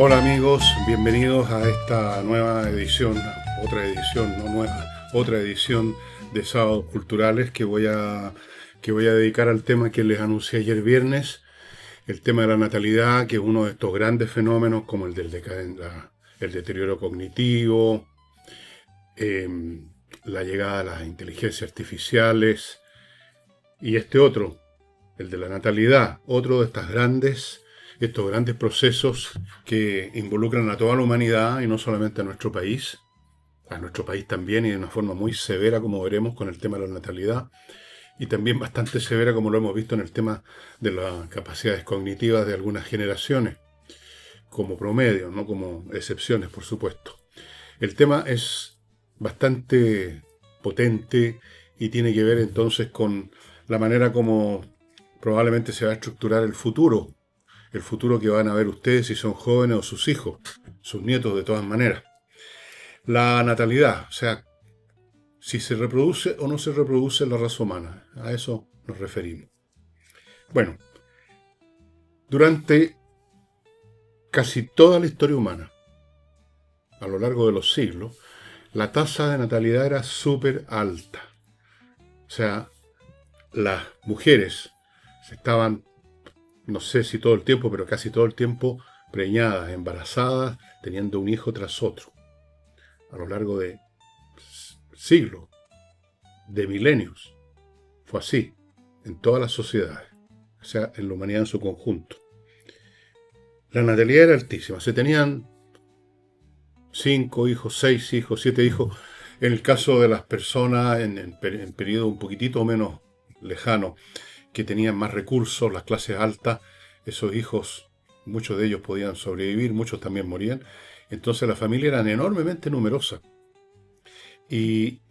Hola amigos, bienvenidos a esta nueva edición, otra edición, no nueva, otra edición de Sábados Culturales que voy a dedicar al tema que les anuncié ayer viernes, el tema de la natalidad, que es uno de estos grandes fenómenos como el el deterioro cognitivo, eh, la llegada de las inteligencias artificiales y este otro, el de la natalidad, otro de estos grandes procesos que involucran a toda la humanidad y no solamente a nuestro país también y de una forma muy severa, como veremos, con el tema de la natalidad, y también bastante severa, como lo hemos visto en el tema de las capacidades cognitivas de algunas generaciones, como promedio, no como excepciones, por supuesto. El tema es bastante potente y tiene que ver entonces con la manera como probablemente se va a estructurar el futuro que van a ver ustedes si son jóvenes o sus hijos, sus nietos de todas maneras. La natalidad, o sea, si se reproduce o no se reproduce la raza humana, a eso nos referimos. Bueno, durante casi toda la historia humana, a lo largo de los siglos, la tasa de natalidad era súper alta. O sea, las mujeres estaban, no sé si todo el tiempo, pero casi todo el tiempo, preñadas, embarazadas, teniendo un hijo tras otro, a lo largo de siglos, de milenios. Fue así, en todas las sociedades, o sea, en la humanidad en su conjunto. La natalidad era altísima, se tenían 5 hijos, 6 hijos, 7 hijos. En el caso de las personas en periodo un poquitito menos lejano, que tenían más recursos, las clases altas, esos hijos, muchos de ellos podían sobrevivir, muchos también morían. Entonces las familias eran enormemente numerosas. Y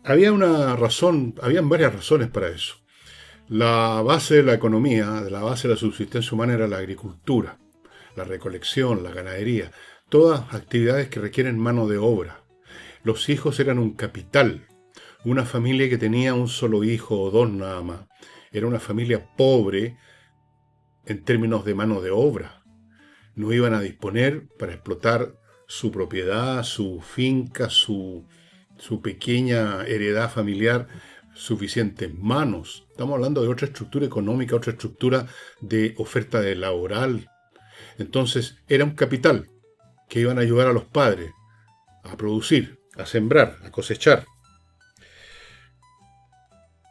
había una razón, habían varias razones para eso. La base de la economía, la base de la subsistencia humana era la agricultura, la recolección, la ganadería, todas actividades que requieren mano de obra. Los hijos eran un capital. Una familia que tenía un solo hijo o dos nada más era una familia pobre en términos de mano de obra. No iban a disponer para explotar su propiedad, su finca, su pequeña heredad familiar suficientes manos. Estamos hablando de otra estructura económica, otra estructura de oferta de laboral. Entonces era un capital que iban a ayudar a los padres a producir, a sembrar, a cosechar.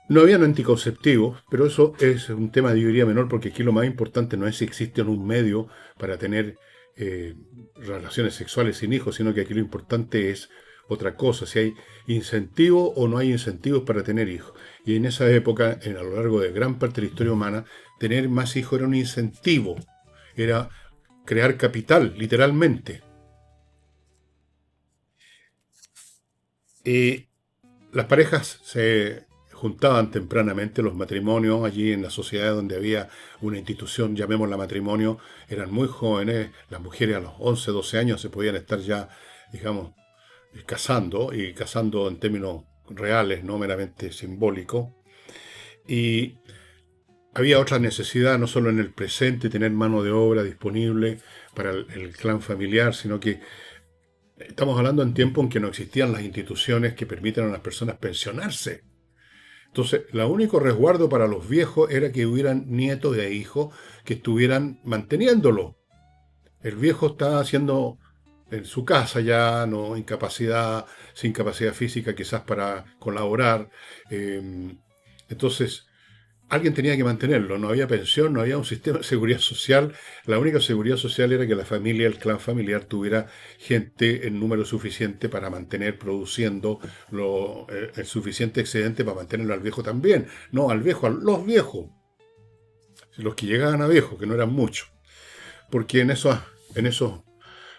No habían anticonceptivos, pero eso es un tema de diría menor porque aquí lo más importante no es si existe un medio para tener eh, relaciones sexuales sin hijos, sino que aquí lo importante es otra cosa, si hay incentivos o no hay incentivos para tener hijos. Y en esa época, a lo largo de gran parte de la historia humana, tener más hijos era un incentivo, era crear capital, literalmente. Y las parejas se juntaban tempranamente, los matrimonios allí en la sociedad donde había una institución, llamémosla matrimonio, eran muy jóvenes, las mujeres a los 11, 12 años se podían estar ya, digamos, casando, y casando en términos reales, no meramente simbólicos. Y había otra necesidad, no solo en el presente, tener mano de obra disponible para el clan familiar, sino que estamos hablando en tiempo en que no existían las instituciones que permitan a las personas pensionarse. Entonces, el único resguardo para los viejos era que hubieran nietos e hijos que estuvieran manteniéndolo. El viejo está haciendo en su casa ya, no incapacidad, sin capacidad física quizás para colaborar. eh, entonces, alguien tenía que mantenerlo. No había pensión, no había un sistema de seguridad social. La única seguridad social era que la familia, el clan familiar, tuviera gente en número suficiente para mantener produciendo el suficiente excedente para mantenerlo al viejo también. No al viejo, a los viejos. Los que llegaban a viejos, que no eran muchos. Porque en esos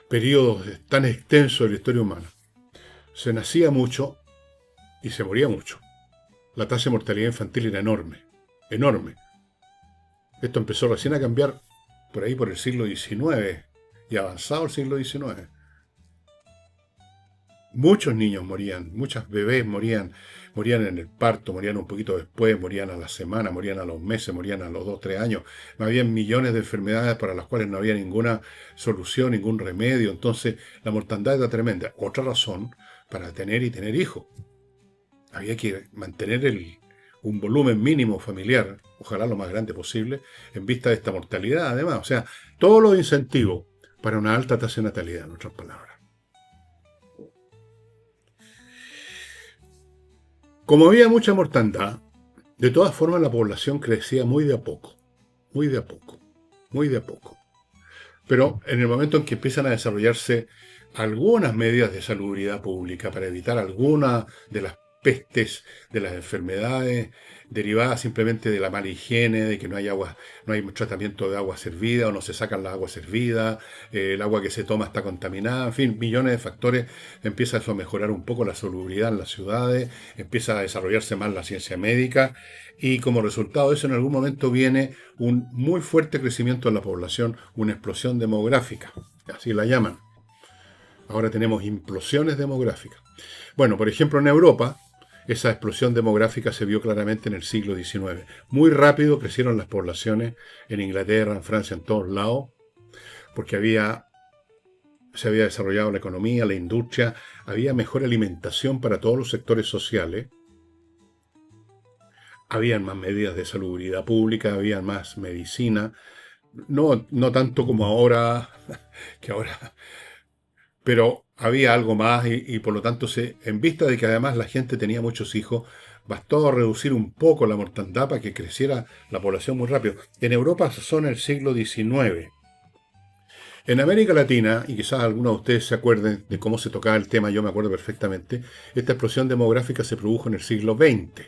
periodos tan extensos de la historia humana se nacía mucho y se moría mucho. La tasa de mortalidad infantil era enorme. Enorme. Esto empezó recién a cambiar por ahí por el siglo XIX y avanzado el siglo XIX. Muchos niños morían, muchas bebés morían, morían en el parto, morían un poquito después, morían a la semana, morían a los meses, morían a los 2, 3 años. Había millones de enfermedades para las cuales no había ninguna solución, ningún remedio. Entonces la mortandad era tremenda. Otra razón para tener y tener hijos. Había que mantener un volumen mínimo familiar, ojalá lo más grande posible, en vista de esta mortalidad además. O sea, todos los incentivos para una alta tasa de natalidad, en otras palabras. Como había mucha mortandad, de todas formas la población crecía muy de a poco, muy de a poco, muy de a poco. Pero en el momento en que empiezan a desarrollarse algunas medidas de salubridad pública para evitar algunas de las pestes, de las enfermedades derivadas simplemente de la mala higiene, de que no hay agua, no hay tratamiento de agua servida o no se sacan las aguas servidas, el agua que se toma está contaminada, en fin, millones de factores. Empieza eso a mejorar un poco la salubridad en las ciudades, empieza a desarrollarse más la ciencia médica y como resultado de eso en algún momento viene un muy fuerte crecimiento en la población, una explosión demográfica, así la llaman. Ahora tenemos implosiones demográficas. Bueno, por ejemplo, en Europa, esa explosión demográfica se vio claramente en el siglo XIX. Muy rápido crecieron las poblaciones en Inglaterra, en Francia, en todos lados, porque se había desarrollado la economía, la industria, había mejor alimentación para todos los sectores sociales, habían más medidas de salubridad pública, había más medicina, no tanto como ahora, que ahora, pero había algo más y por lo tanto, en vista de que además la gente tenía muchos hijos, bastó reducir un poco la mortandad para que creciera la población muy rápido. En Europa son el siglo XIX. En América Latina, y quizás algunos de ustedes se acuerden de cómo se tocaba el tema, yo me acuerdo perfectamente, esta explosión demográfica se produjo en el siglo XX.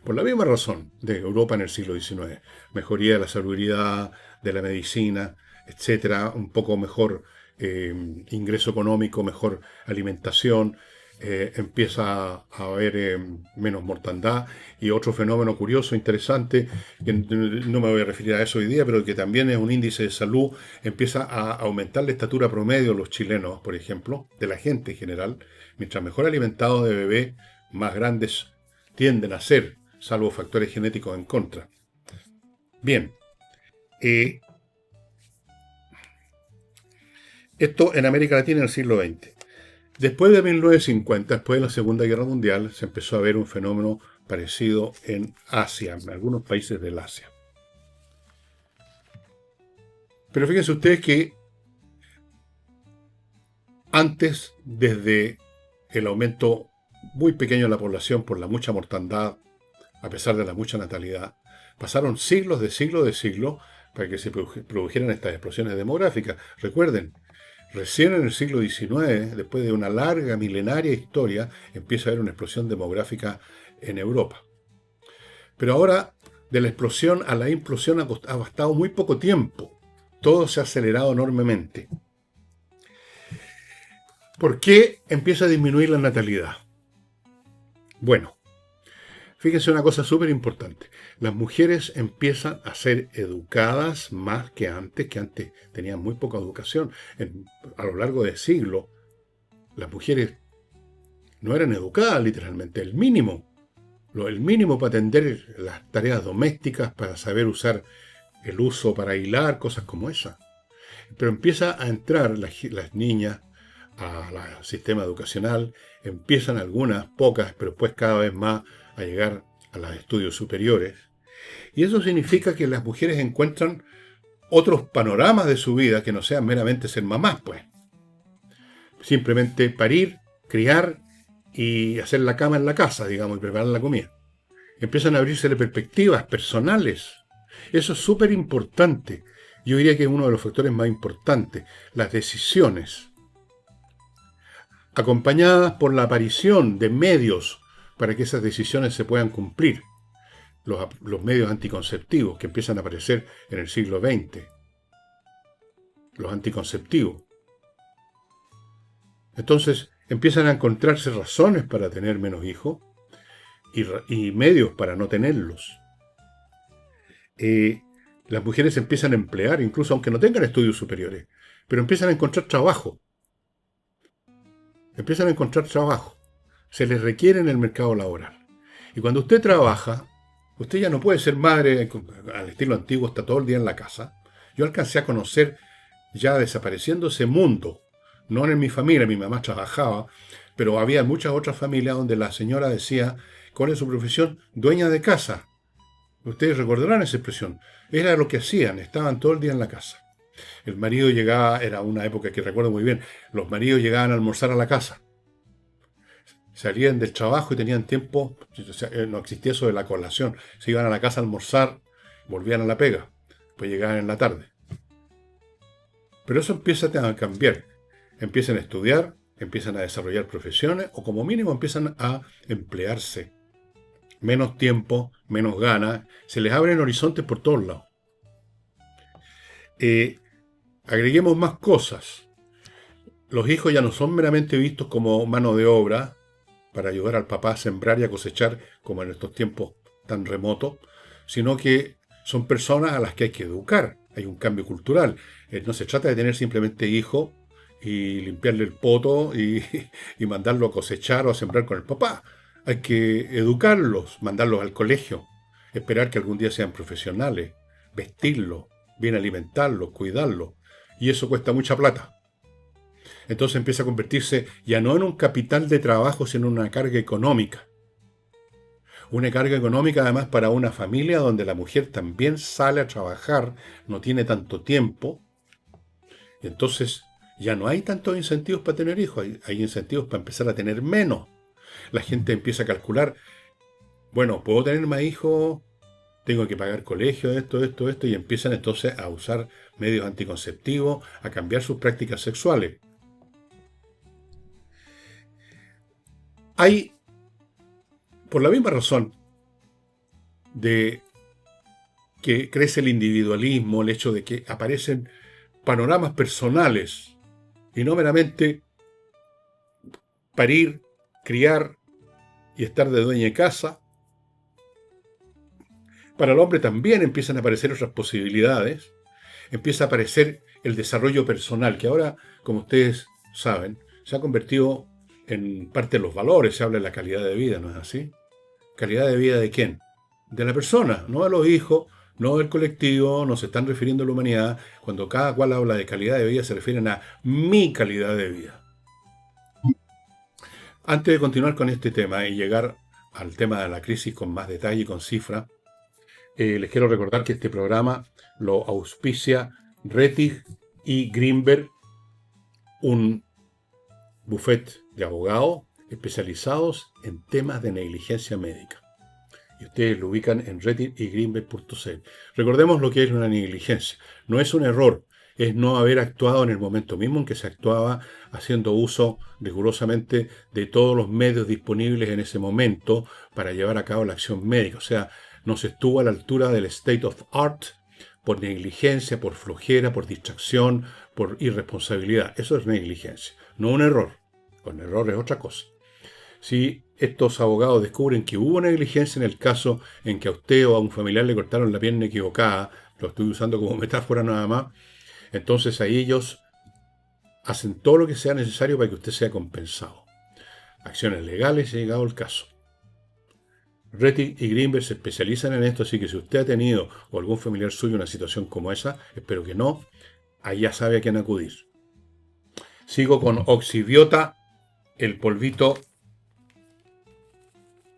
Por la misma razón de Europa en el siglo XIX. Mejoría de la salubridad, de la medicina, etcétera, un poco mejor ingreso económico, mejor alimentación, empieza a haber menos mortandad y otro fenómeno curioso, interesante, que no me voy a referir a eso hoy día, pero que también es un índice de salud, empieza a aumentar la estatura promedio de los chilenos, por ejemplo, de la gente en general, mientras mejor alimentados de bebé, más grandes tienden a ser, salvo factores genéticos en contra. Bien, eh, esto en América Latina en el siglo XX. Después de 1950, después de la Segunda Guerra Mundial, se empezó a ver un fenómeno parecido en Asia, en algunos países del Asia. Pero fíjense ustedes que antes, desde el aumento muy pequeño de la población por la mucha mortandad, a pesar de la mucha natalidad, pasaron siglos de siglos para que se produjeran estas explosiones demográficas. Recuerden, recién en el siglo XIX, después de una larga, milenaria historia, empieza a haber una explosión demográfica en Europa. Pero ahora, de la explosión a la implosión ha bastado muy poco tiempo. Todo se ha acelerado enormemente. ¿Por qué empieza a disminuir la natalidad? Bueno, fíjense una cosa súper importante. Las mujeres empiezan a ser educadas más que antes tenían muy poca educación. A lo largo de siglos, las mujeres no eran educadas literalmente, el mínimo para atender las tareas domésticas, para saber usar el uso para hilar, cosas como esa. Pero empieza a entrar las niñas al sistema educacional, empiezan algunas, pocas, pero después cada vez más a llegar a los estudios superiores. Y eso significa que las mujeres encuentran otros panoramas de su vida que no sean meramente ser mamás, pues. Simplemente parir, criar y hacer la cama en la casa, digamos, y preparar la comida. Empiezan a abrirse perspectivas personales. Eso es súper importante. Yo diría que es uno de los factores más importantes, las decisiones, acompañadas por la aparición de medios para que esas decisiones se puedan cumplir. Los medios anticonceptivos que empiezan a aparecer en el siglo XX. Los anticonceptivos. Entonces empiezan a encontrarse razones para tener menos hijos y medios para no tenerlos. Las mujeres empiezan a emplear, incluso aunque no tengan estudios superiores, pero empiezan a encontrar trabajo. empiezan a encontrar trabajo. Se les requiere en el mercado laboral. Y cuando usted trabaja, usted ya no puede ser madre al estilo antiguo, está todo el día en la casa. Yo alcancé a conocer ya desapareciendo ese mundo. No en mi familia, mi mamá trabajaba, pero había muchas otras familias donde la señora decía, ¿cuál es su profesión? Dueña de casa. Ustedes recordarán esa expresión. Era lo que hacían, estaban todo el día en la casa. El marido llegaba, era una época que recuerdo muy bien, los maridos llegaban a almorzar a la casa. Salían del trabajo y tenían tiempo, no existía eso de la colación, se iban a la casa a almorzar, volvían a la pega, pues llegaban en la tarde. Pero eso empieza a cambiar. Empiezan a estudiar, empiezan a desarrollar profesiones o como mínimo empiezan a emplearse. Menos tiempo, menos ganas, se les abren horizontes por todos lados. Agreguemos más cosas. Los hijos ya no son meramente vistos como mano de obra para ayudar al papá a sembrar y a cosechar como en estos tiempos tan remotos, sino que son personas a las que hay que educar. Hay un cambio cultural. No se trata de tener simplemente hijos y limpiarle el poto y mandarlo a cosechar o a sembrar con el papá. Hay que educarlos, mandarlos al colegio, esperar que algún día sean profesionales, vestirlos, bien alimentarlos, cuidarlos. Y eso cuesta mucha plata. Entonces empieza a convertirse ya no en un capital de trabajo, sino en una carga económica. Una carga económica además para una familia donde la mujer también sale a trabajar, no tiene tanto tiempo. Y entonces ya no hay tantos incentivos para tener hijos, hay incentivos para empezar a tener menos. La gente empieza a calcular, bueno, ¿puedo tener más hijos? Tengo que pagar colegio, esto, y empiezan entonces a usar medios anticonceptivos, a cambiar sus prácticas sexuales. Hay, por la misma razón de que crece el individualismo, el hecho de que aparecen panoramas personales y no meramente parir, criar y estar de dueña de casa. Para el hombre también empiezan a aparecer otras posibilidades. Empieza a aparecer el desarrollo personal, que ahora, como ustedes saben, se ha convertido en parte de los valores. Se habla de la calidad de vida, ¿no es así? ¿Calidad de vida de quién? De la persona, no de los hijos, no del colectivo, no se están refiriendo a la humanidad. Cuando cada cual habla de calidad de vida, se refieren a mi calidad de vida. Antes de continuar con este tema y llegar al tema de la crisis con más detalle y con cifra, les quiero recordar que este programa lo auspicia Rettig y Greenberg, un buffet de abogados especializados en temas de negligencia médica. Y ustedes lo ubican en rettigygreenberg.cl. Recordemos lo que es una negligencia. No es un error, es no haber actuado en el momento mismo en que se actuaba, haciendo uso rigurosamente de todos los medios disponibles en ese momento para llevar a cabo la acción médica. O sea, no se estuvo a la altura del state of art por negligencia, por flojera, por distracción, por irresponsabilidad. Eso es negligencia, no un error. Un error es otra cosa. Si estos abogados descubren que hubo negligencia en el caso en que a usted o a un familiar le cortaron la pierna equivocada, lo estoy usando como metáfora nada más, entonces ahí ellos hacen todo lo que sea necesario para que usted sea compensado. Acciones legales, ha llegado el caso. Rettig y Greenberg se especializan en esto, así que si usted ha tenido o algún familiar suyo una situación como esa, espero que no, ahí ya sabe a quién acudir. Sigo con Oxibiota, el polvito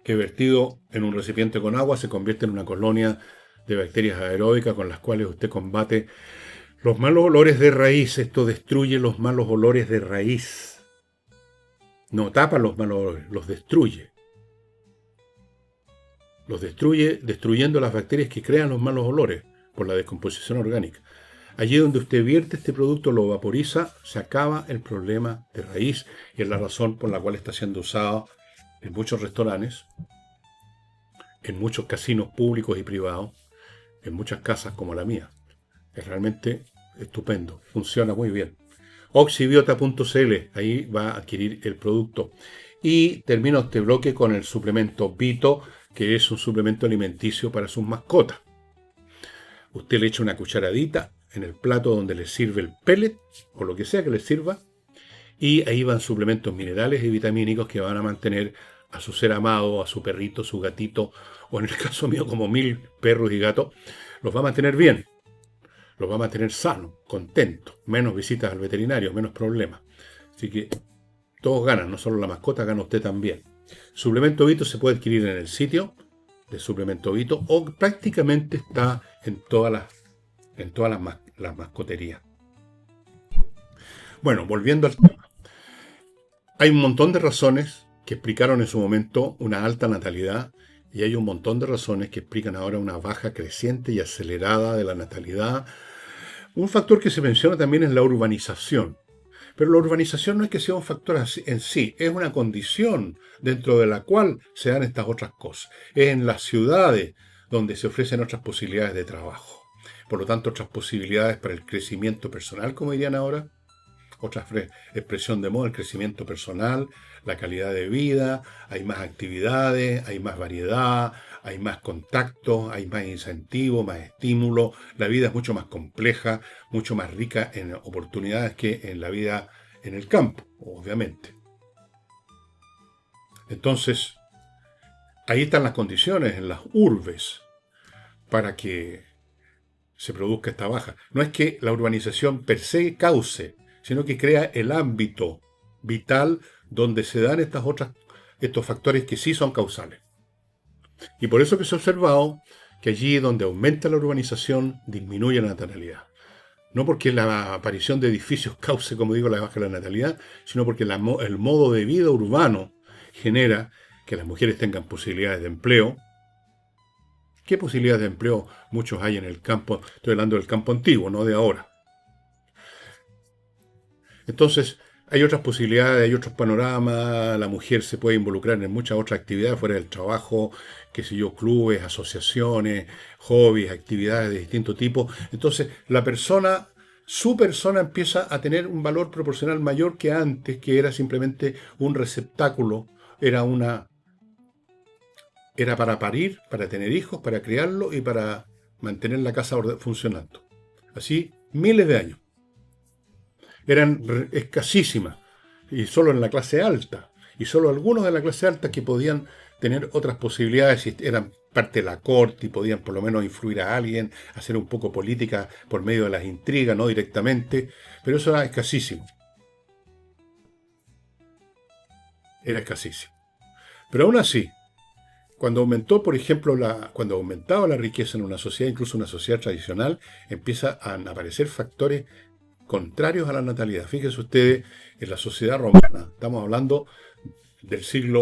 que vertido en un recipiente con agua se convierte en una colonia de bacterias aeróbicas con las cuales usted combate los malos olores de raíz. Esto destruye los malos olores de raíz. No tapa los malos olores, los destruye. Los destruye destruyendo las bacterias que crean los malos olores por la descomposición orgánica. Allí donde usted vierte este producto, lo vaporiza, se acaba el problema de raíz y es la razón por la cual está siendo usado en muchos restaurantes, en muchos casinos públicos y privados, en muchas casas como la mía. Es realmente estupendo, funciona muy bien. Oxibiota.cl, ahí va a adquirir el producto. Y termino este bloque con el suplemento Vito, que es un suplemento alimenticio para sus mascotas. Usted le echa una cucharadita en el plato donde le sirve el pellet, o lo que sea que le sirva, Y ahí van suplementos minerales y vitamínicos que van a mantener a su ser amado, a su perrito, su gatito, o en el caso mío como 1000 perros y gatos, los va a mantener bien, los va a mantener sanos, contentos, menos visitas al veterinario, menos problemas. Así que todos ganan, no solo la mascota, gana usted también. Suplemento Vito se puede adquirir en el sitio de Suplemento Vito o prácticamente está en las mascoterías. Bueno, volviendo al tema. Hay un montón de razones que explicaron en su momento una alta natalidad y hay un montón de razones que explican ahora una baja creciente y acelerada de la natalidad. Un factor que se menciona también es la urbanización. Pero la urbanización no es que sea un factor en sí, es una condición dentro de la cual se dan estas otras cosas. Es en las ciudades donde se ofrecen otras posibilidades de trabajo. Por lo tanto, otras posibilidades para el crecimiento personal, como dirían ahora. Otra expresión de moda, el crecimiento personal, la calidad de vida, hay más actividades, hay más variedad, hay más contacto, hay más incentivo, más estímulo. La vida es mucho más compleja, mucho más rica en oportunidades que en la vida en el campo, obviamente. Entonces, ahí están las condiciones en las urbes para que se produzca esta baja. No es que la urbanización per se cause, sino que crea el ámbito vital donde se dan estos factores que sí son causales. Y por eso que se ha observado que allí donde aumenta la urbanización disminuye la natalidad. No porque la aparición de edificios cause, como digo, la baja de la natalidad, sino porque el modo de vida urbano genera que las mujeres tengan posibilidades de empleo. ¿Qué posibilidades de empleo muchos hay en el campo? Estoy hablando del campo antiguo, no de ahora. Entonces, hay otras posibilidades, hay otros panoramas, la mujer se puede involucrar en muchas otras actividades fuera del trabajo, qué sé yo, clubes, asociaciones, hobbies, actividades de distinto tipo. Entonces, su persona empieza a tener un valor proporcional mayor que antes, que era simplemente un receptáculo, era para parir, para tener hijos, para criarlos y para mantener la casa funcionando. Así, miles de años. Eran escasísimas, y solo en la clase alta, y solo algunos de la clase alta que podían tener otras posibilidades, si eran parte de la corte y podían por lo menos influir a alguien, hacer un poco política por medio de las intrigas, no directamente, pero eso era escasísimo. Era escasísimo. Pero aún así, cuando aumentó, por ejemplo, cuando aumentaba la riqueza en una sociedad, incluso una sociedad tradicional, empiezan a aparecer factores contrarios a la natalidad. Fíjense ustedes, en la sociedad romana, estamos hablando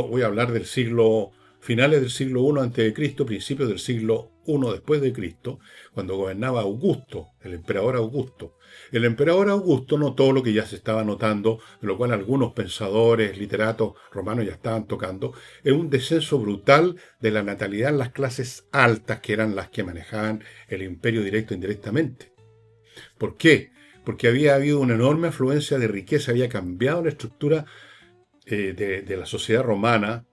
voy a hablar del siglo, finales del siglo I a.C., principios del siglo I después de Cristo, cuando gobernaba Augusto, el emperador Augusto. El emperador Augusto notó lo que ya se estaba notando, de lo cual algunos pensadores, literatos romanos ya estaban tocando, es un descenso brutal de la natalidad en las clases altas, que eran las que manejaban el imperio directo e indirectamente. ¿Por qué? Porque había habido una enorme afluencia de riqueza, había cambiado la estructura de la sociedad romana,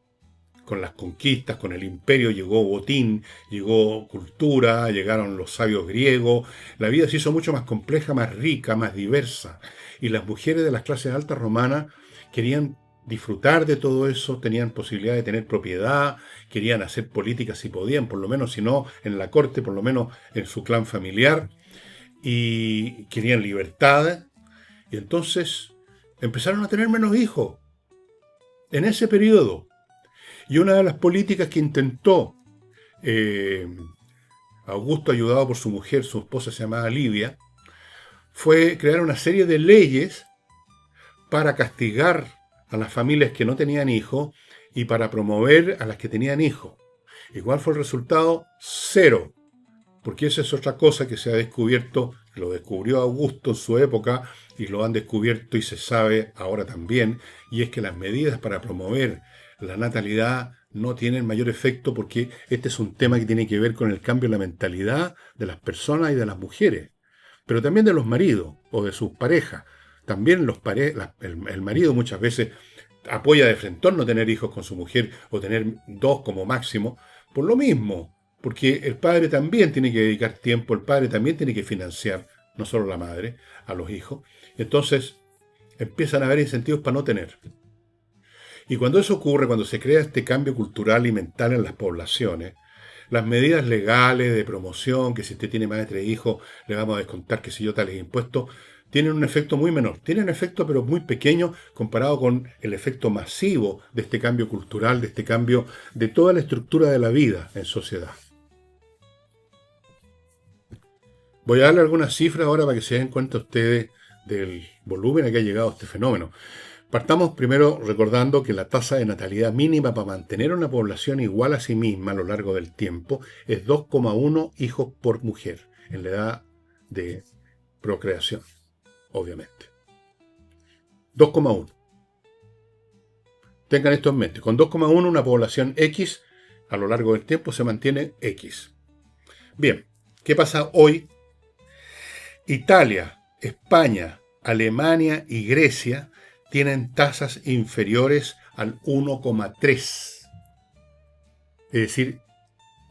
con las conquistas, con el imperio llegó botín, llegó cultura, llegaron los sabios griegos, la vida se hizo mucho más compleja, más rica, más diversa, y las mujeres de las clases altas romanas querían disfrutar de todo eso, tenían posibilidad de tener propiedad, querían hacer política si podían, por lo menos, si no en la corte, por lo menos en su clan familiar, y querían libertad, y entonces empezaron a tener menos hijos en ese periodo. Y una de las políticas que intentó Augusto, ayudado por su mujer, su esposa se llamaba Livia, fue crear una serie de leyes para castigar a las familias que no tenían hijos y para promover a las que tenían hijos. ¿Y cuál fue el resultado? Cero. Porque esa es otra cosa que se ha descubierto, lo descubrió Augusto en su época y lo han descubierto y se sabe ahora también, y es que las medidas para promover la natalidad no tienen mayor efecto porque este es un tema que tiene que ver con el cambio en la mentalidad de las personas y de las mujeres, pero también de los maridos o de sus parejas. También el marido muchas veces apoya de frentón no tener hijos con su mujer o tener 2 como máximo, por lo mismo, porque el padre también tiene que dedicar tiempo, el padre también tiene que financiar, no solo la madre, a los hijos. Entonces, empiezan a haber incentivos para no tener. Y cuando eso ocurre, cuando se crea este cambio cultural y mental en las poblaciones, las medidas legales de promoción, que si usted tiene más de 3 hijos, le vamos a descontar que si yo tales impuestos, tienen un efecto muy menor. Tienen un efecto pero muy pequeño comparado con el efecto masivo de este cambio cultural, de este cambio de toda la estructura de la vida en sociedad. Voy a darle algunas cifras ahora para que se den cuenta ustedes del volumen a que ha llegado este fenómeno. Partamos primero recordando que la tasa de natalidad mínima para mantener una población igual a sí misma a lo largo del tiempo es 2,1 hijos por mujer en la edad de procreación, obviamente. 2,1. Tengan esto en mente. Con 2,1 una población X a lo largo del tiempo se mantiene X. Bien, ¿qué pasa hoy? Italia, España, Alemania y Grecia tienen tasas inferiores al 1,3. Es decir,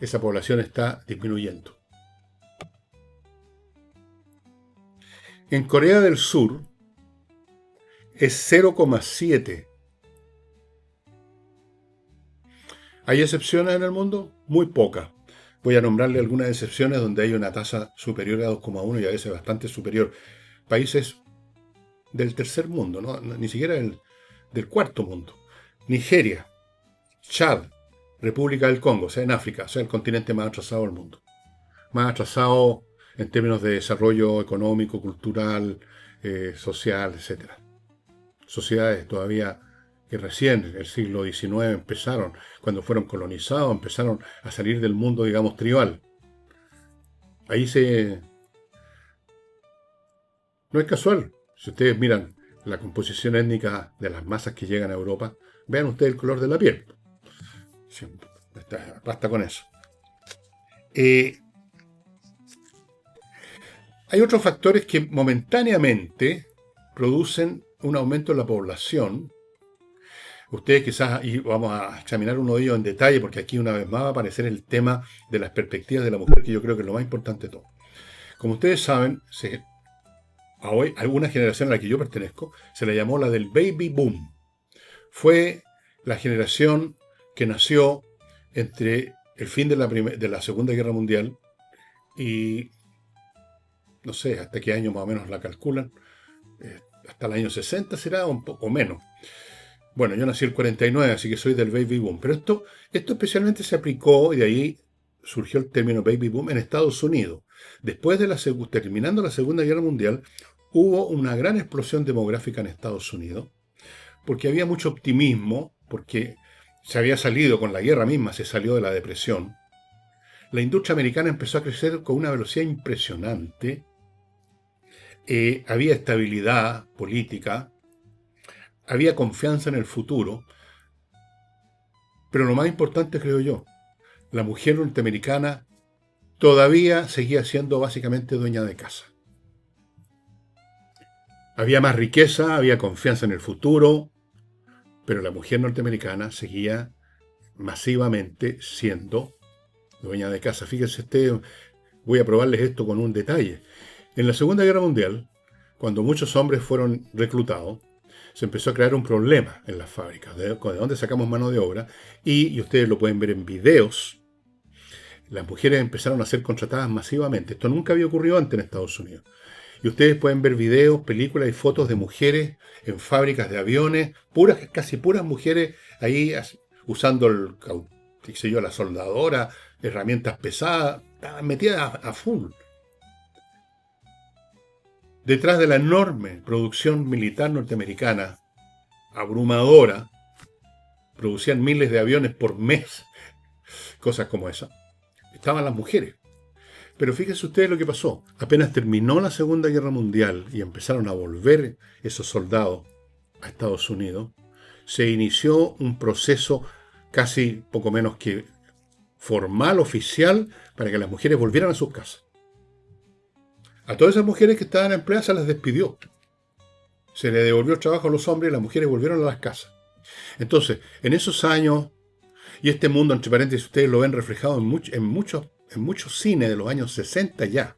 esa población está disminuyendo. En Corea del Sur es 0,7. ¿Hay excepciones en el mundo? Muy pocas. Voy a nombrarle algunas excepciones donde hay una tasa superior a 2,1 y a veces bastante superior. Países del tercer mundo, ¿no? Ni siquiera del cuarto mundo. Nigeria, Chad, República del Congo, o sea, en África, o sea, el continente más atrasado del mundo. Más atrasado en términos de desarrollo económico, cultural, social, etc. Sociedades todavía que recién en el siglo XIX empezaron, cuando fueron colonizados, empezaron a salir del mundo, digamos, tribal. Ahí no es casual. Si ustedes miran la composición étnica de las masas que llegan a Europa, vean ustedes el color de la piel. Sí, basta con eso. Hay otros factores que momentáneamente producen un aumento en la población. Ustedes quizás, y vamos a examinar uno de ellos en detalle, porque aquí una vez más va a aparecer el tema de las perspectivas de la mujer, que yo creo que es lo más importante de todo. Como ustedes saben, a hoy, alguna generación a la que yo pertenezco, se le llamó la del baby boom. Fue la generación que nació entre el fin de la Segunda Guerra Mundial y, no sé, hasta qué año más o menos la calculan, hasta el año 60 será, un poco menos. Bueno, yo nací el 49, así que soy del baby boom. Pero esto especialmente se aplicó, y de ahí surgió el término baby boom, en Estados Unidos. Después de terminando la Segunda Guerra Mundial, hubo una gran explosión demográfica en Estados Unidos, porque había mucho optimismo, porque se había salido con la guerra misma, se salió de la depresión. La industria americana empezó a crecer con una velocidad impresionante. Había estabilidad política, había confianza en el futuro, pero lo más importante, creo yo, la mujer norteamericana todavía seguía siendo básicamente dueña de casa. Había más riqueza, había confianza en el futuro, pero la mujer norteamericana seguía masivamente siendo dueña de casa. Fíjense ustedes, voy a probarles esto con un detalle. En la Segunda Guerra Mundial, cuando muchos hombres fueron reclutados, se empezó a crear un problema en las fábricas, de dónde sacamos mano de obra, y ustedes lo pueden ver en videos. Las mujeres empezaron a ser contratadas masivamente. Esto nunca había ocurrido antes en Estados Unidos. Y ustedes pueden ver videos, películas y fotos de mujeres en fábricas de aviones, casi puras mujeres ahí usando la soldadora, herramientas pesadas, estaban metidas a full. Detrás de la enorme producción militar norteamericana, abrumadora, producían miles de aviones por mes, cosas como esa, estaban las mujeres. Pero fíjense ustedes lo que pasó. Apenas terminó la Segunda Guerra Mundial y empezaron a volver esos soldados a Estados Unidos, se inició un proceso casi poco menos que formal, oficial, para que las mujeres volvieran a sus casas. A todas esas mujeres que estaban empleadas se las despidió. Se le devolvió el trabajo a los hombres y las mujeres volvieron a las casas. Entonces, en esos años, y este mundo, entre paréntesis, ustedes lo ven reflejado en muchos cines de los años 60 ya.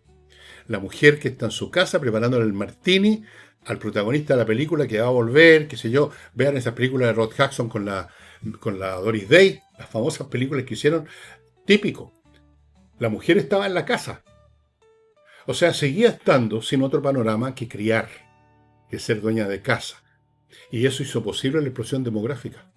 La mujer que está en su casa preparándole el martini, al protagonista de la película que va a volver, qué sé yo, vean esas películas de Rod Jackson con la Doris Day, las famosas películas que hicieron, típico. La mujer estaba en la casa. O sea, seguía estando sin otro panorama que criar, que ser dueña de casa. Y eso hizo posible la explosión demográfica.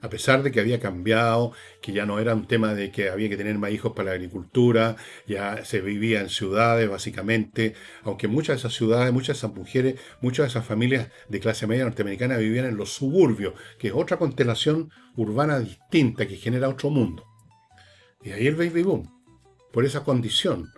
A pesar de que había cambiado, que ya no era un tema de que había que tener más hijos para la agricultura, ya se vivía en ciudades básicamente, aunque muchas de esas ciudades, muchas de esas mujeres, muchas de esas familias de clase media norteamericana vivían en los suburbios, que es otra constelación urbana distinta que genera otro mundo. Y ahí el baby boom, por esa condición.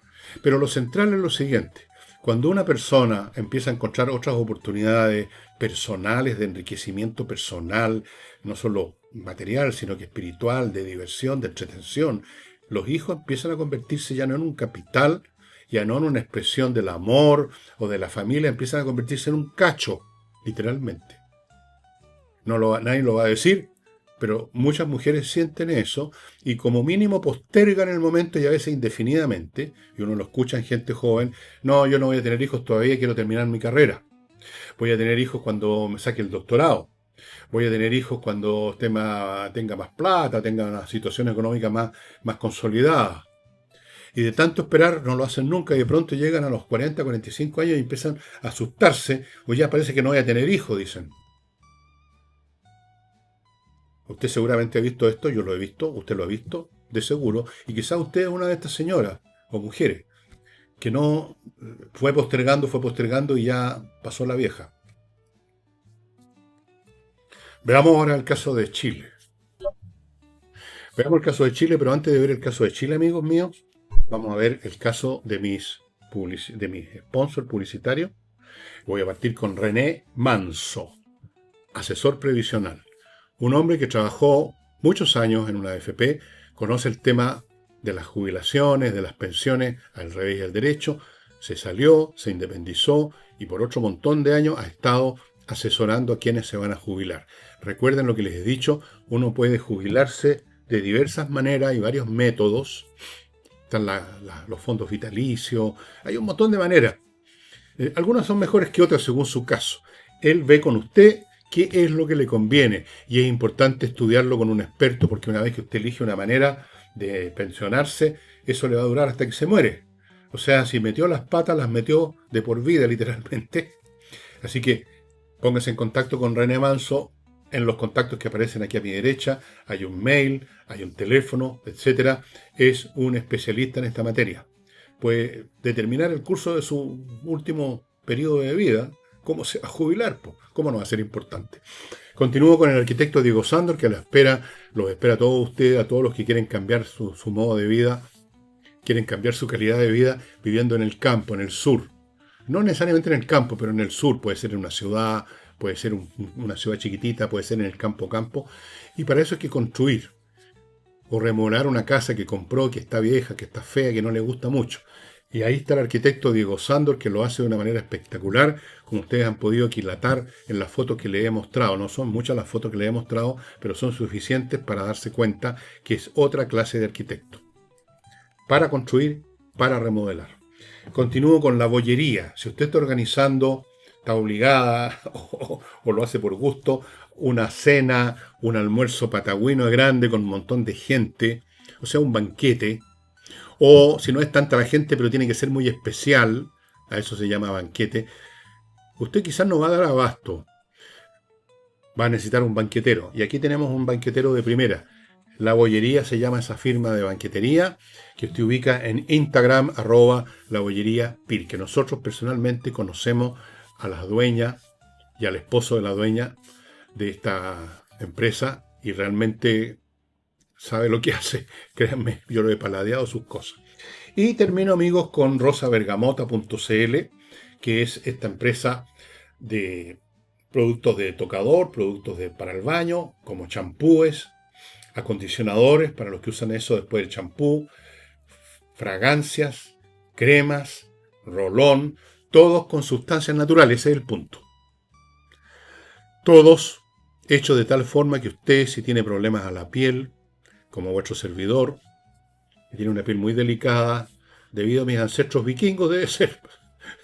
Pero lo central es lo siguiente. Cuando una persona empieza a encontrar otras oportunidades personales, de enriquecimiento personal, no solo material, sino que espiritual, de diversión, de entretención, los hijos empiezan a convertirse ya no en un capital, ya no en una expresión del amor o de la familia, empiezan a convertirse en un cacho, literalmente. Nadie lo va a decir, pero muchas mujeres sienten eso y como mínimo postergan el momento y a veces indefinidamente, y uno lo escucha en gente joven, no, yo no voy a tener hijos todavía, quiero terminar mi carrera. Voy a tener hijos cuando me saque el doctorado. Voy a tener hijos cuando tenga más plata, tenga una situación económica más consolidada. Y de tanto esperar no lo hacen nunca y de pronto llegan a los 40, 45 años y empiezan a asustarse, o ya parece que no voy a tener hijos, dicen. Usted seguramente ha visto esto, yo lo he visto, usted lo ha visto, de seguro, y quizás usted es una de estas señoras o mujeres que no fue postergando y ya pasó la vieja. Veamos ahora el caso de Chile. Veamos el caso de Chile, pero antes de ver el caso de Chile, amigos míos, vamos a ver el caso de mis sponsors publicitarios. Voy a partir con René Manso, asesor previsional. Un hombre que trabajó muchos años en una AFP, conoce el tema de las jubilaciones, de las pensiones, al revés y al derecho, se salió, se independizó y por otro montón de años ha estado asesorando a quienes se van a jubilar. Recuerden lo que les he dicho, uno puede jubilarse de diversas maneras y varios métodos. Están los fondos vitalicios, hay un montón de maneras. Algunas son mejores que otras según su caso. Él ve con usted qué es lo que le conviene y es importante estudiarlo con un experto porque una vez que usted elige una manera de pensionarse, eso le va a durar hasta que se muere. O sea, si metió las patas, las metió de por vida literalmente. Así que póngase en contacto con René Manso. En los contactos que aparecen aquí a mi derecha hay un mail, hay un teléfono, etc. Es un especialista en esta materia. Puede determinar el curso de su último periodo de vida, cómo se va a jubilar, cómo no va a ser importante. Continúo con el arquitecto Diego Sándor, que los espera a todos ustedes, a todos los que quieren cambiar su modo de vida, quieren cambiar su calidad de vida viviendo en el campo, en el sur. No necesariamente en el campo, pero en el sur, puede ser en una ciudad, puede ser una ciudad chiquitita, puede ser en el campo. Y para eso hay que construir o remodelar una casa que compró, que está vieja, que está fea, que no le gusta mucho. Y ahí está el arquitecto Diego Sándor, que lo hace de una manera espectacular, como ustedes han podido aquilatar en las fotos que les he mostrado. No son muchas las fotos que les he mostrado, pero son suficientes para darse cuenta que es otra clase de arquitecto. Para construir, para remodelar. Continúo con la bollería. Si usted está organizando, está obligada o lo hace por gusto, una cena, un almuerzo patagüino grande con un montón de gente, o sea, un banquete, o si no es tanta la gente, pero tiene que ser muy especial, a eso se llama banquete, usted quizás no va a dar abasto, va a necesitar un banquetero. Y aquí tenemos un banquetero de primera. La Bollería se llama esa firma de banquetería que usted ubica en Instagram, @labollería.pir, que nosotros personalmente conocemos a la dueña y al esposo de la dueña de esta empresa y realmente sabe lo que hace. Créanme, yo lo he paladeado sus cosas. Y termino, amigos, con rosabergamota.cl, que es esta empresa de productos de tocador, para el baño, como champúes, acondicionadores para los que usan eso después del champú, fragancias, cremas, rolón, todos con sustancias naturales, ese es el punto. Todos hechos de tal forma que usted, si tiene problemas a la piel, como vuestro servidor, que tiene una piel muy delicada, debido a mis ancestros vikingos, debe ser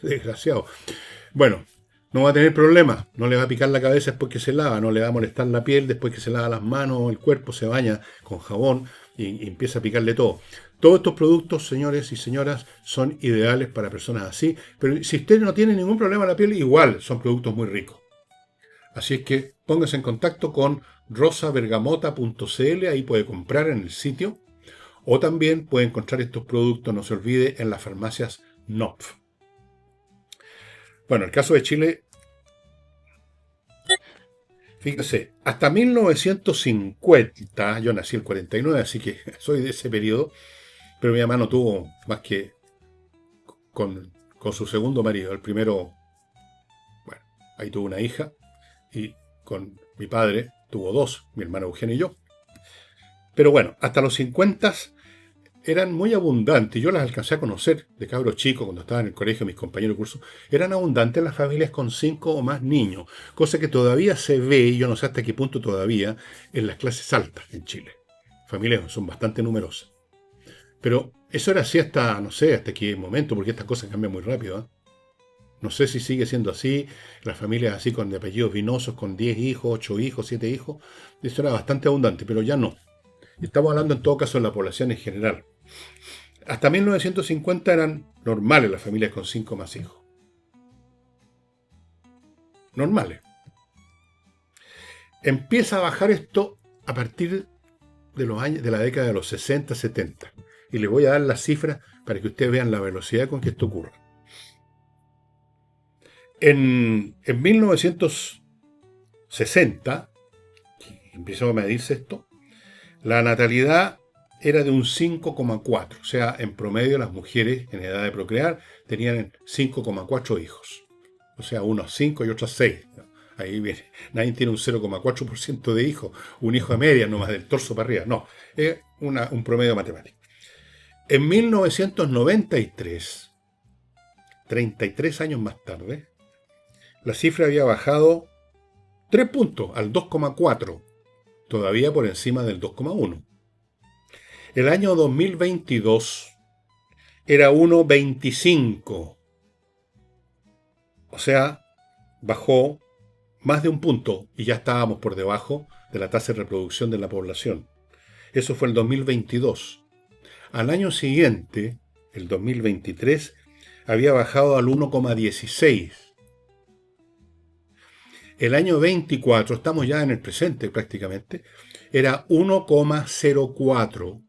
desgraciado. Bueno, No va a tener problemas, no le va a picar la cabeza después que se lava, no le va a molestar la piel después que se lava las manos, el cuerpo, se baña con jabón y empieza a picarle todo. Todos estos productos, señores y señoras, son ideales para personas así, pero si usted no tiene ningún problema en la piel, igual son productos muy ricos. Así es que póngase en contacto con rosabergamota.cl, ahí puede comprar en el sitio, o también puede encontrar estos productos, no se olvide, en las farmacias NOPF. Bueno, el caso de Chile, fíjese, hasta 1950, yo nací el 49, así que soy de ese periodo, pero mi mamá no tuvo más que con su segundo marido. El primero, bueno, ahí tuvo una hija, y con mi padre tuvo dos, mi hermano Eugenio y yo. Pero bueno, hasta los 50 eran muy abundantes. Yo las alcancé a conocer de cabros chicos cuando estaba en el colegio, mis compañeros de curso. Eran abundantes las familias con 5 o más niños, cosa que todavía se ve, y yo no sé hasta qué punto todavía, en las clases altas en Chile. Familias son bastante numerosas. Pero eso era así hasta, no sé, hasta qué momento, porque estas cosas cambian muy rápido, ¿eh? No sé si sigue siendo así, las familias así con apellidos vinosos, con 10 hijos, 8 hijos, 7 hijos. Eso era bastante abundante, pero ya no. Estamos hablando en todo caso de la población en general. Hasta 1950 eran normales las familias con 5 más hijos. Normales. Empieza a bajar esto a partir de los años, de la década de los 60, 70. Y les voy a dar las cifras para que ustedes vean la velocidad con que esto ocurre. En 1960, que empezó a medirse esto, la natalidad era de un 5,4. O sea, en promedio las mujeres en edad de procrear tenían 5,4 hijos. O sea, unos 5 y otros 6. Ahí viene. Nadie tiene un 0,4% de hijos. Un hijo de media, nomás del torso para arriba. No, es un promedio matemático. En 1993, 33 años más tarde, la cifra había bajado 3 puntos al 2,4, todavía por encima del 2,1. El año 2022 era 1,25. O sea, bajó más de un punto y ya estábamos por debajo de la tasa de reproducción de la población. Eso fue el 2022. Al año siguiente, el 2023, había bajado al 1,16. El año 24, estamos ya en el presente prácticamente, era 1,04.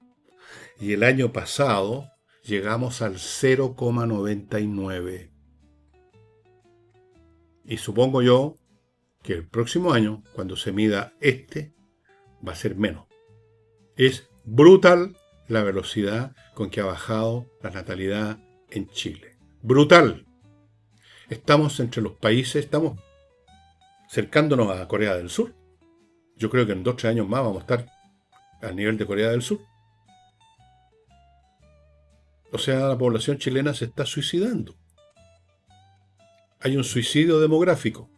Y el año pasado llegamos al 0,99. Y supongo yo que el próximo año, cuando se mida va a ser menos. Es brutal la velocidad con que ha bajado la natalidad en Chile. Brutal. Estamos entre los países, estamos acercándonos a Corea del Sur. Yo creo que en 2 o 3 años más vamos a estar al nivel de Corea del Sur. O sea, la población chilena se está suicidando. Hay un suicidio demográfico.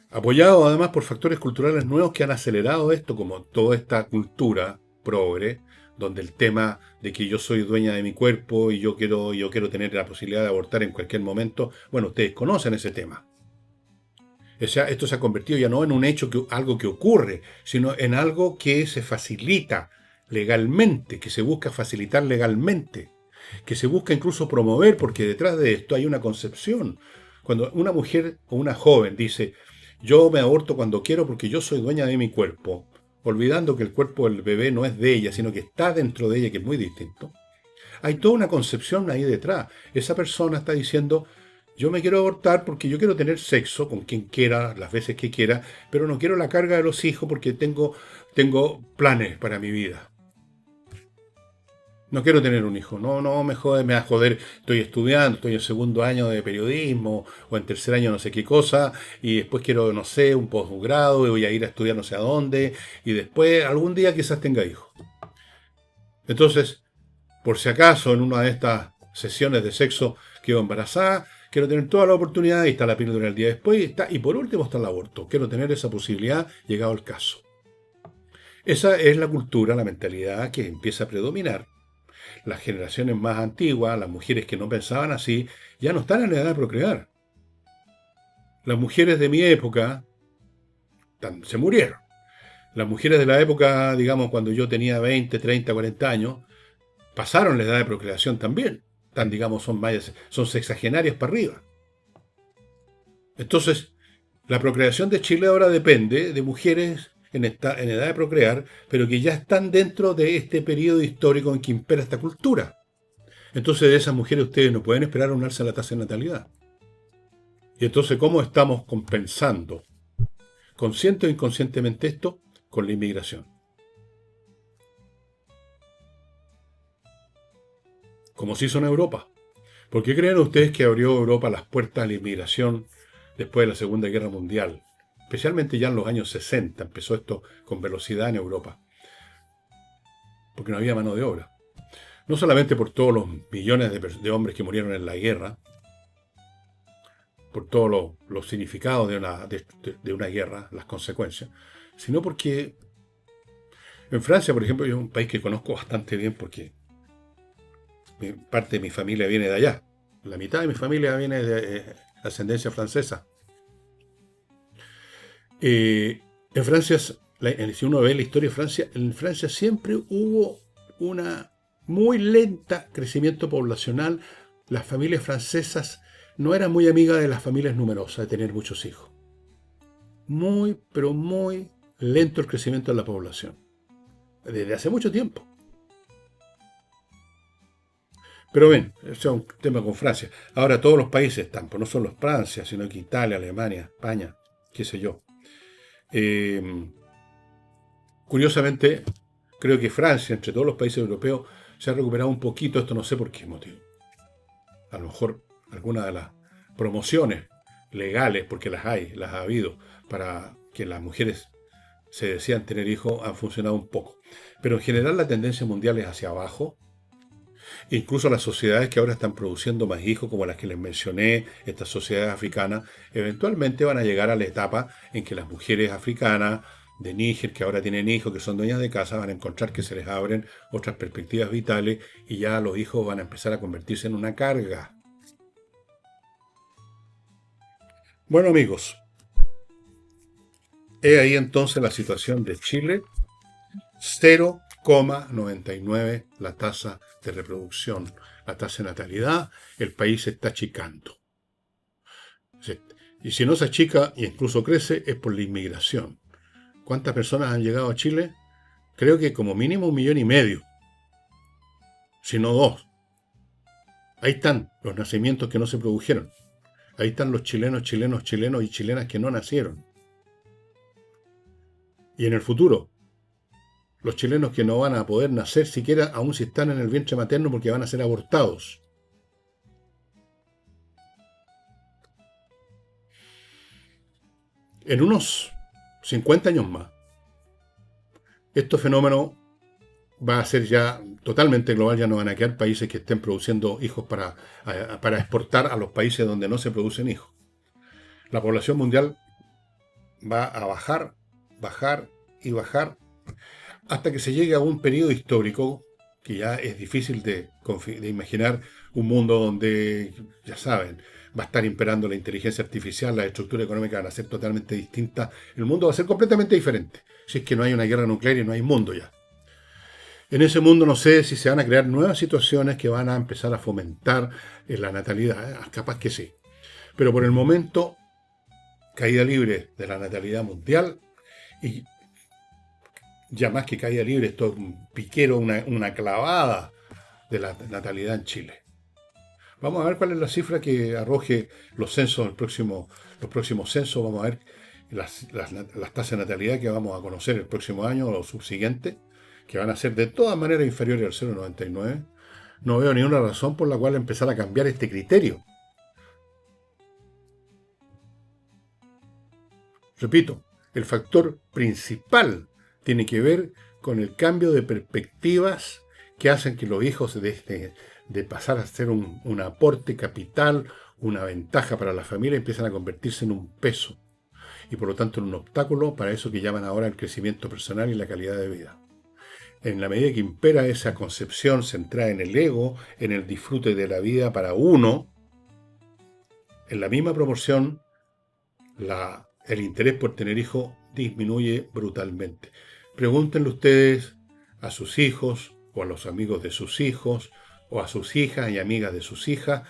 Apoyado además por factores culturales nuevos que han acelerado esto, como toda esta cultura progre, donde el tema de que yo soy dueña de mi cuerpo y yo quiero tener la posibilidad de abortar en cualquier momento, bueno, ustedes conocen ese tema. O sea, esto se ha convertido ya no en un hecho, algo que ocurre, sino en algo que se facilita legalmente, que se busca facilitar legalmente, que se busca incluso promover, porque detrás de esto hay una concepción. Cuando una mujer o una joven dice, yo me aborto cuando quiero porque yo soy dueña de mi cuerpo, olvidando que el cuerpo del bebé no es de ella, sino que está dentro de ella, que es muy distinto, hay toda una concepción ahí detrás. Esa persona está diciendo, yo me quiero abortar porque yo quiero tener sexo con quien quiera, las veces que quiera, pero no quiero la carga de los hijos porque tengo planes para mi vida. No quiero tener un hijo, no me jode, me va a joder, estoy estudiando, estoy en segundo año de periodismo o en tercer año no sé qué cosa y después quiero, no sé, un posgrado y voy a ir a estudiar no sé a dónde y después algún día quizás tenga hijos. Entonces, por si acaso en una de estas sesiones de sexo quedo embarazada, quiero tener toda la oportunidad y está la píldora el día después y por último está el aborto. Quiero tener esa posibilidad llegado el caso. Esa es la cultura, la mentalidad que empieza a predominar. Las generaciones más antiguas, las mujeres que no pensaban así, ya no están en la edad de procrear. Las mujeres de mi época se murieron. Las mujeres de la época, digamos, cuando yo tenía 20, 30, 40 años, pasaron la edad de procreación también. Tan, digamos, son sexagenarias para arriba. Entonces, la procreación de Chile ahora depende de mujeres en edad de procrear, pero que ya están dentro de este periodo histórico en que impera esta cultura. Entonces, de esas mujeres ustedes no pueden esperar unirse a la tasa de natalidad. Y entonces, ¿cómo estamos compensando, consciente o inconscientemente, esto? Con la inmigración. Como se hizo en Europa. ¿Por qué creen ustedes que abrió Europa las puertas a la inmigración después de la Segunda Guerra Mundial? Especialmente ya en los años 60 empezó esto con velocidad en Europa. Porque no había mano de obra. No solamente por todos los millones de hombres que murieron en la guerra, por todos los significados de una guerra, las consecuencias, sino porque en Francia, por ejemplo, es un país que conozco bastante bien porque parte de mi familia viene de allá. La mitad de mi familia viene de ascendencia francesa. En Francia, si uno ve la historia de Francia, en Francia siempre hubo una muy lenta crecimiento poblacional. Las familias francesas no eran muy amigas de las familias numerosas, de tener muchos hijos. Muy, pero muy lento el crecimiento de la población. Desde hace mucho tiempo. Pero ven, ese es un tema con Francia. Ahora todos los países están, pues no solo Francia, sino que Italia, Alemania, España, qué sé yo. Curiosamente, creo que Francia, entre todos los países europeos, se ha recuperado un poquito, esto no sé por qué motivo. A lo mejor alguna de las promociones legales, porque las ha habido, para que las mujeres se desean tener hijos, han funcionado un poco. Pero en general la tendencia mundial es hacia abajo. Incluso las sociedades que ahora están produciendo más hijos, como las que les mencioné, estas sociedades africanas, eventualmente van a llegar a la etapa en que las mujeres africanas de Níger, que ahora tienen hijos, que son dueñas de casa, van a encontrar que se les abren otras perspectivas vitales y ya los hijos van a empezar a convertirse en una carga. Bueno, amigos, he ahí entonces la situación de Chile. 0,99 la tasa de reproducción, la tasa de natalidad. El país se está achicando. Y si no se achica e incluso crece, es por la inmigración. ¿Cuántas personas han llegado a Chile? Creo que como mínimo 1,5 millones, si no 2. Ahí están los nacimientos que no se produjeron. Ahí están los chilenos y chilenas que no nacieron. Y en el futuro, los chilenos que no van a poder nacer siquiera aún si están en el vientre materno porque van a ser abortados. En unos 50 años más, este fenómeno va a ser ya totalmente global, ya no van a quedar países que estén produciendo hijos para exportar a los países donde no se producen hijos. La población mundial va a bajar y bajar hasta que se llegue a un periodo histórico que ya es difícil de imaginar, un mundo donde, ya saben, va a estar imperando la inteligencia artificial, la estructura económica van a ser totalmente distintas, el mundo va a ser completamente diferente, si es que no hay una guerra nuclear y no hay mundo ya. En ese mundo no sé si se van a crear nuevas situaciones que van a empezar a fomentar la natalidad, capaz que sí. Pero por el momento, caída libre de la natalidad mundial y ya más que caída libre, esto es un piquero, una clavada de la natalidad en Chile. Vamos a ver cuál es la cifra que arroje los censos, los próximos censos. Vamos a ver las tasas de natalidad que vamos a conocer el próximo año o los subsiguientes, que van a ser de todas maneras inferiores al 0,99. No veo ninguna razón por la cual empezar a cambiar este criterio. Repito, el factor principal tiene que ver con el cambio de perspectivas que hacen que los hijos de pasar a ser un aporte capital, una ventaja para la familia, empiezan a convertirse en un peso y por lo tanto en un obstáculo para eso que llaman ahora el crecimiento personal y la calidad de vida. en la medida que impera esa concepción centrada en el ego, en el disfrute de la vida para uno, en la misma proporción, el interés por tener hijos disminuye brutalmente. Pregúntenle ustedes a sus hijos o a los amigos de sus hijos o a sus hijas y amigas de sus hijas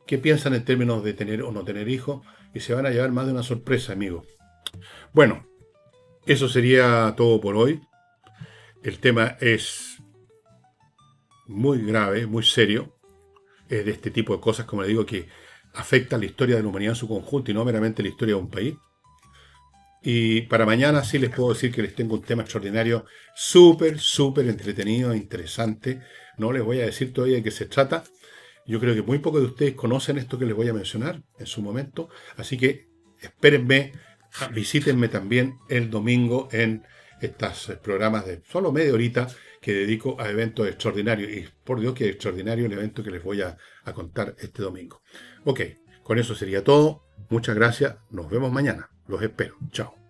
qué piensan en términos de tener o no tener hijos y se van a llevar más de una sorpresa, amigos. Bueno, eso sería todo por hoy. El tema es muy grave, muy serio. Es de este tipo de cosas, como le digo, que afectan la historia de la humanidad en su conjunto y no meramente la historia de un país. Y para mañana sí les puedo decir que les tengo un tema extraordinario, súper, súper entretenido e interesante. No les voy a decir todavía de qué se trata. Yo creo que muy pocos de ustedes conocen esto que les voy a mencionar en su momento. Así que espérenme, visítenme también el domingo en estos programas de solo media horita que dedico a eventos extraordinarios. Y por Dios que es extraordinario el evento que les voy a contar este domingo. Ok, con eso sería todo. Muchas gracias. Nos vemos mañana. Los espero. Chao.